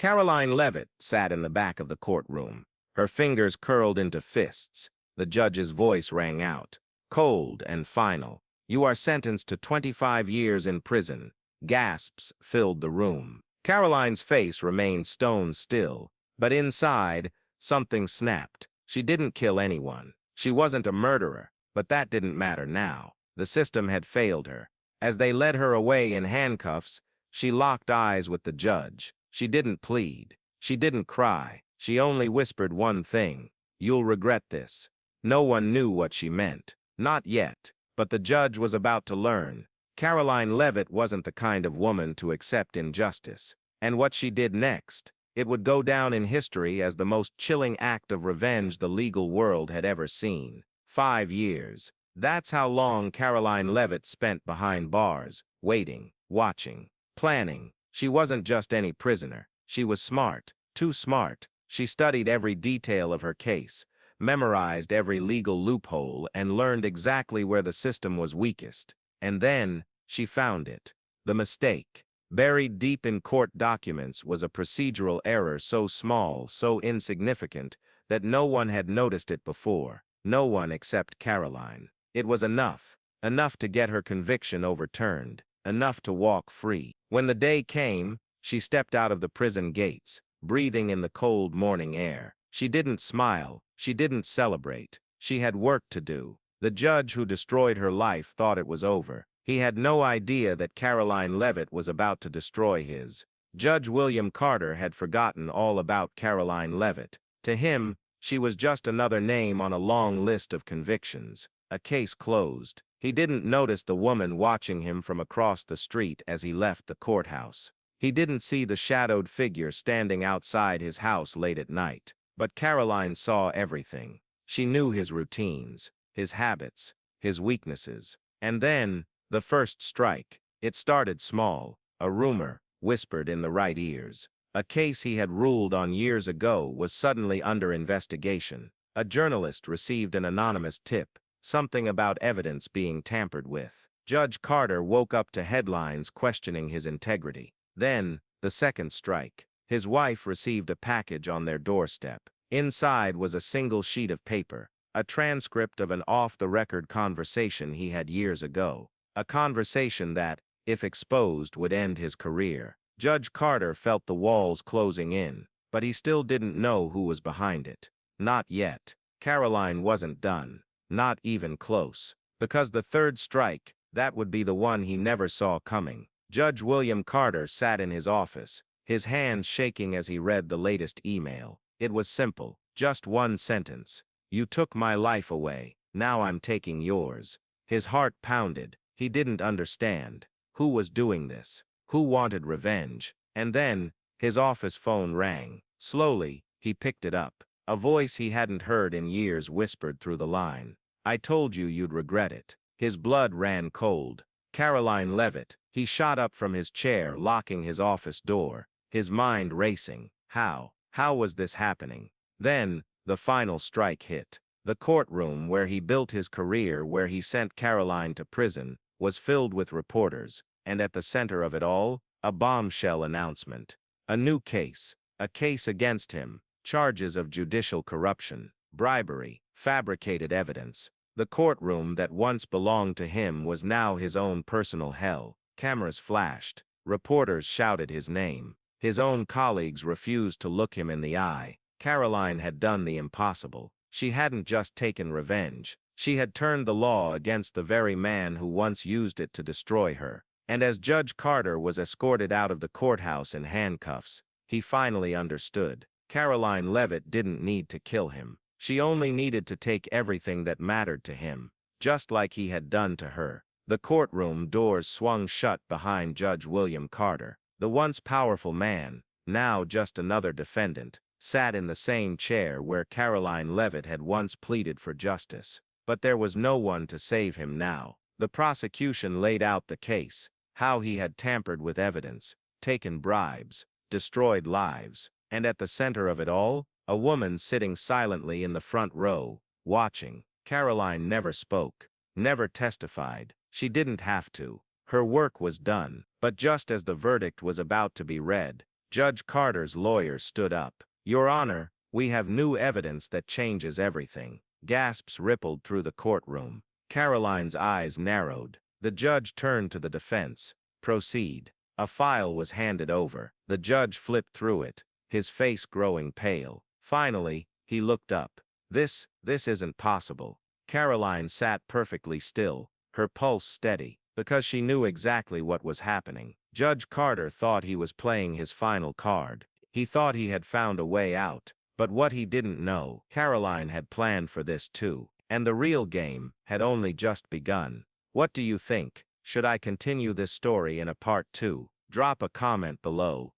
Karoline Leavitt sat in the back of the courtroom, her fingers curled into fists. The judge's voice rang out, cold and final. "You are sentenced to 25 years in prison." Gasps filled the room. Karoline's face remained stone still, but inside, something snapped. She didn't kill anyone. She wasn't a murderer, but that didn't matter now. The system had failed her. As they led her away in handcuffs, she locked eyes with the judge. She didn't plead. She didn't cry. She only whispered one thing: "You'll regret this." No one knew what she meant. Not yet. But the judge was about to learn. Karoline Leavitt wasn't the kind of woman to accept injustice. And what she did next, it would go down in history as the most chilling act of revenge the legal world had ever seen. 5 years. That's how long Karoline Leavitt spent behind bars, waiting, watching, planning. She wasn't just any prisoner. She was smart, too smart. She studied every detail of her case, memorized every legal loophole, and learned exactly where the system was weakest. And then, she found it. The mistake. Buried deep in court documents was a procedural error so small, so insignificant, that no one had noticed it before. No one except Karoline. It was enough. Enough to get her conviction overturned. Enough to walk free. When the day came, she stepped out of the prison gates, breathing in the cold morning air. She didn't smile. She didn't celebrate. She had work to do. The judge who destroyed her life thought it was over. He had no idea that Karoline Leavitt was about to destroy his. Judge William Carter had forgotten all about Karoline Leavitt. To him, she was just another name on a long list of convictions. A case closed. He didn't notice the woman watching him from across the street as he left the courthouse. He didn't see the shadowed figure standing outside his house late at night. But Karoline saw everything. She knew his routines, his habits, his weaknesses. And then, the first strike. It started small, a rumor, whispered in the right ears. A case he had ruled on years ago was suddenly under investigation. A journalist received an anonymous tip, something about evidence being tampered with. Judge Carter woke up to headlines questioning his integrity. Then, the second strike. His wife received a package on their doorstep. Inside was a single sheet of paper, a transcript of an off-the-record conversation he had years ago. A conversation that, if exposed, would end his career. Judge Carter felt the walls closing in, but he still didn't know who was behind it. Not yet. Karoline wasn't done. Not even close. Because the third strike, that would be the one he never saw coming. Judge William Carter sat in his office, his hands shaking as he read the latest email. It was simple, just one sentence. "You took my life away, now I'm taking yours." His heart pounded. He didn't understand. Who was doing this? Who wanted revenge? And then, his office phone rang. Slowly, he picked it up. A voice he hadn't heard in years whispered through the line. "I told you you'd regret it." His blood ran cold. Karoline Leavitt. He shot up from his chair, locking his office door, his mind racing. How was this happening? Then, the final strike hit. The courtroom where he built his career, where he sent Karoline to prison, was filled with reporters, and at the center of it all, a bombshell announcement. A new case. A case against him. Charges of judicial corruption, bribery, fabricated evidence. The courtroom that once belonged to him was now his own personal hell. Cameras flashed. Reporters shouted his name. His own colleagues refused to look him in the eye. Karoline had done the impossible. She hadn't just taken revenge. She had turned the law against the very man who once used it to destroy her. And as Judge Carter was escorted out of the courthouse in handcuffs, he finally understood. Karoline Leavitt didn't need to kill him. She only needed to take everything that mattered to him, just like he had done to her. The courtroom doors swung shut behind Judge William Carter. The once powerful man, now just another defendant, sat in the same chair where Karoline Leavitt had once pleaded for justice. But there was no one to save him now. The prosecution laid out the case, how he had tampered with evidence, taken bribes, destroyed lives, and at the center of it all, a woman sitting silently in the front row, watching. Karoline never spoke, never testified. She didn't have to. Her work was done. But just as the verdict was about to be read, Judge Carter's lawyer stood up. Your Honor, we have new evidence that changes everything. Gasps rippled through the courtroom. Karoline's eyes narrowed. The judge turned to the defense. Proceed. A file was handed over. The judge flipped through it, his face growing pale. Finally, he looked up. This isn't possible. Karoline sat perfectly still, her pulse steady, because she knew exactly what was happening. Judge Carter thought he was playing his final card. He thought he had found a way out. But what he didn't know, Karoline had planned for this too. And the real game had only just begun. What do you think? Should I continue this story in a part 2? Drop a comment below.